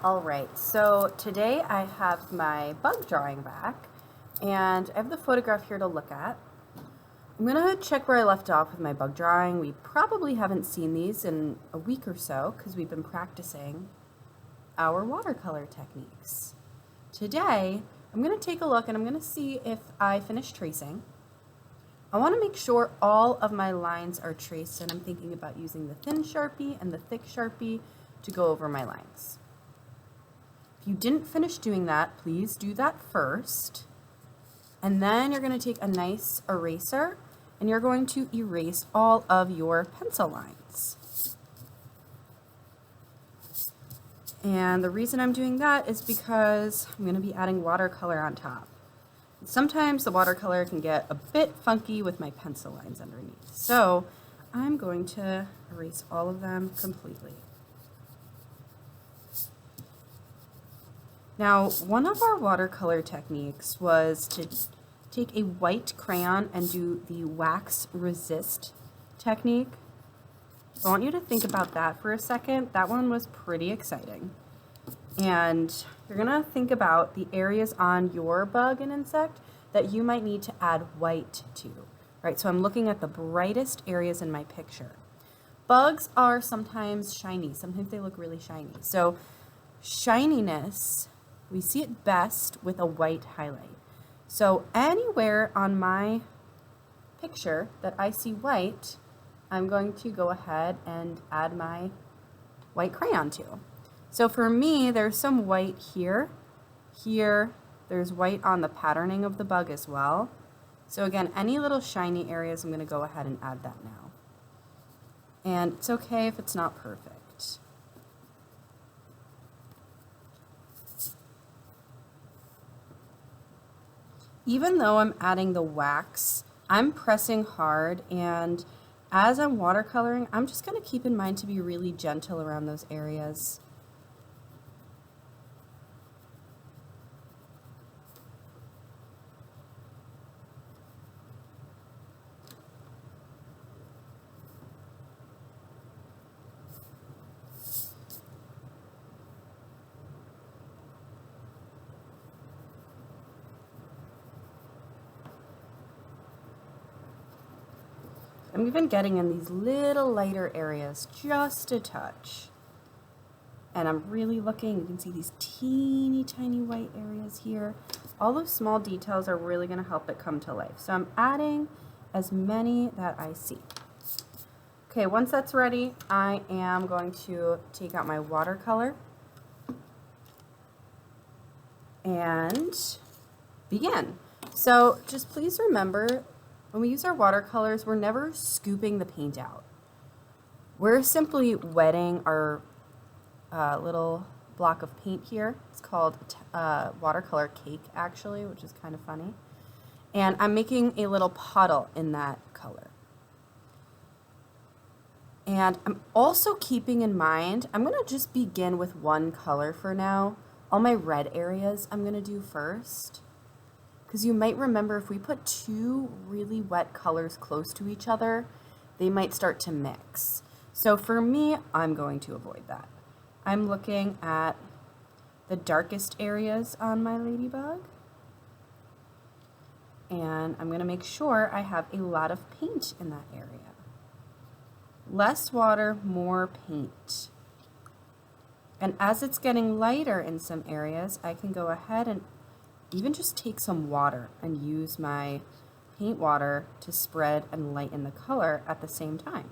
Alright, so today I have my bug drawing back, and I have the photograph here to look at. I'm going to check where I left off with my bug drawing. We probably haven't seen these in a week or so because we've been practicing our watercolor techniques. Today, I'm going to take a look and I'm going to see if I finished tracing. I want to make sure all of my lines are traced, and I'm thinking about using the thin Sharpie and the thick Sharpie to go over my lines. If you didn't finish doing that, please do that first. And then you're going to take a nice eraser and you're going to erase all of your pencil lines. And the reason I'm doing that is because I'm going to be adding watercolor on top. Sometimes the watercolor can get a bit funky with my pencil lines underneath. So I'm going to erase all of them completely. Now, one of our watercolor techniques was to take a white crayon and do the wax resist technique. I want you to think about that for a second. That one was pretty exciting. And you're gonna think about the areas on your bug and insect that you might need to add white to. Right, so I'm looking at the brightest areas in my picture. Bugs are sometimes shiny, sometimes they look really shiny. So shininess, we see it best with a white highlight. So anywhere on my picture that I see white, I'm going to go ahead and add my white crayon to. So for me, there's some white here. Here, there's white on the patterning of the bug as well. So again, any little shiny areas, I'm going to go ahead and add that now. And it's okay if it's not perfect. Even though I'm adding the wax, I'm pressing hard, and as I'm watercoloring, I'm just going to keep in mind to be really gentle around those areas. I'm even getting in these little lighter areas just a touch. And I'm really looking, you can see these teeny tiny white areas here. All those small details are really going to help it come to life. So I'm adding as many that I see. Okay, once that's ready, I am going to take out my watercolor and begin. So just please remember, when we use our watercolors, we're never scooping the paint out. We're simply wetting our little block of paint here. It's called watercolor cake, actually, which is kind of funny. And I'm making a little puddle in that color. And I'm also keeping in mind, I'm going to just begin with one color for now. All my red areas I'm going to do first. Because you might remember if we put two really wet colors close to each other, they might start to mix. So for me, I'm going to avoid that. I'm looking at the darkest areas on my ladybug. And I'm going to make sure I have a lot of paint in that area. Less water, more paint. And as it's getting lighter in some areas, I can go ahead and even just take some water and use my paint water to spread and lighten the color at the same time.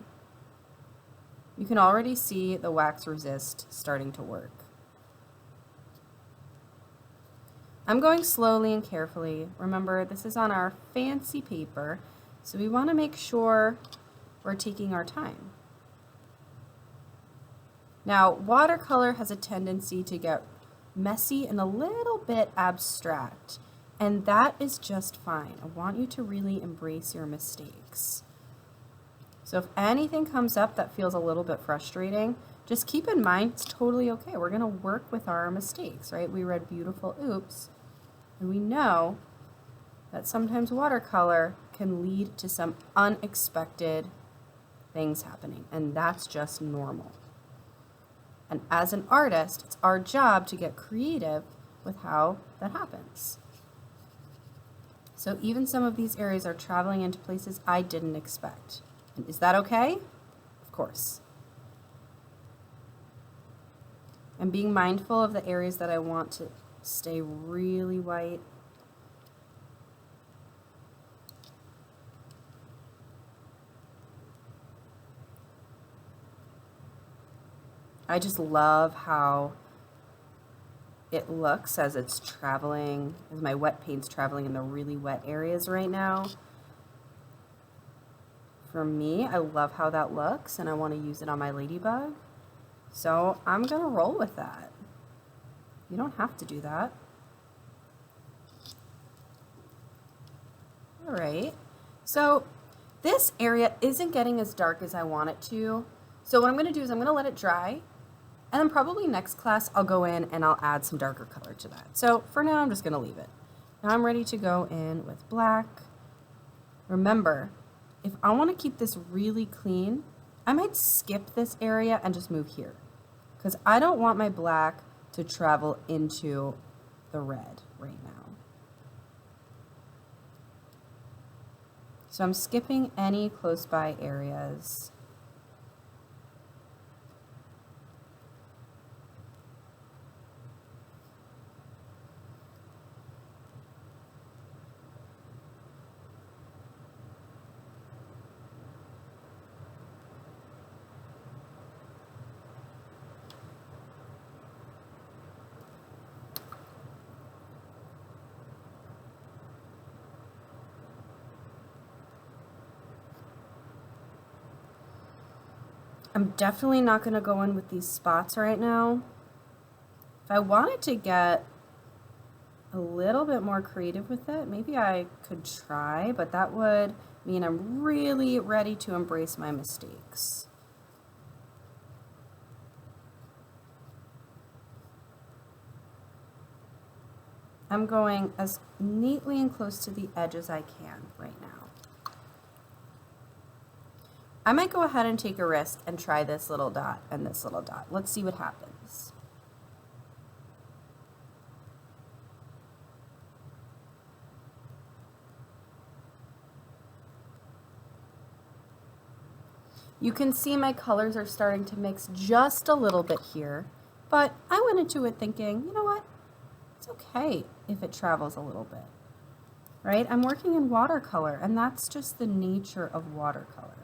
You can already see the wax resist starting to work. I'm going slowly and carefully. Remember, this is on our fancy paper, so we want to make sure we're taking our time. Now, watercolor has a tendency to get messy and a little bit abstract, and that is just fine. I want you to really embrace your mistakes. So if anything comes up that feels a little bit frustrating, just keep in mind it's totally okay. We're going to work with our mistakes, right? We read beautiful oops, and we know that sometimes watercolor can lead to some unexpected things happening, and that's just normal. And as an artist, it's our job to get creative with how that happens. So even some of these areas are traveling into places I didn't expect. And is that okay? Of course. And being mindful of the areas that I want to stay really white. I just love how it looks as it's traveling, as my wet paint's traveling in the really wet areas right now. For me, I love how that looks, and I want to use it on my ladybug. So I'm going to roll with that. You don't have to do that. All right. So this area isn't getting as dark as I want it to. So what I'm going to do is I'm going to let it dry. And then probably next class, I'll go in and I'll add some darker color to that. So for now, I'm just going to leave it. Now I'm ready to go in with black. Remember, if I want to keep this really clean, I might skip this area and just move here, because I don't want my black to travel into the red right now. So I'm skipping any close by areas. I'm definitely not going to go in with these spots right now. If I wanted to get a little bit more creative with it, maybe I could try, but that would mean I'm really ready to embrace my mistakes. I'm going as neatly and close to the edge as I can right now. I might go ahead and take a risk and try this little dot and this little dot. Let's see what happens. You can see my colors are starting to mix just a little bit here, but I went into it thinking, you know what? It's okay if it travels a little bit, right? I'm working in watercolor, and that's just the nature of watercolor.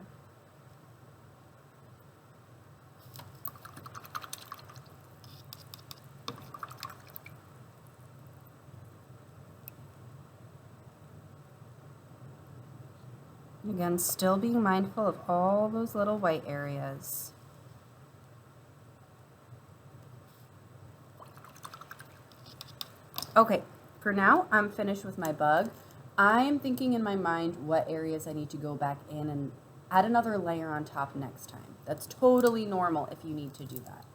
Again, still being mindful of all those little white areas. Okay, for now, I'm finished with my bug. I'm thinking in my mind what areas I need to go back in and add another layer on top next time. That's totally normal if you need to do that.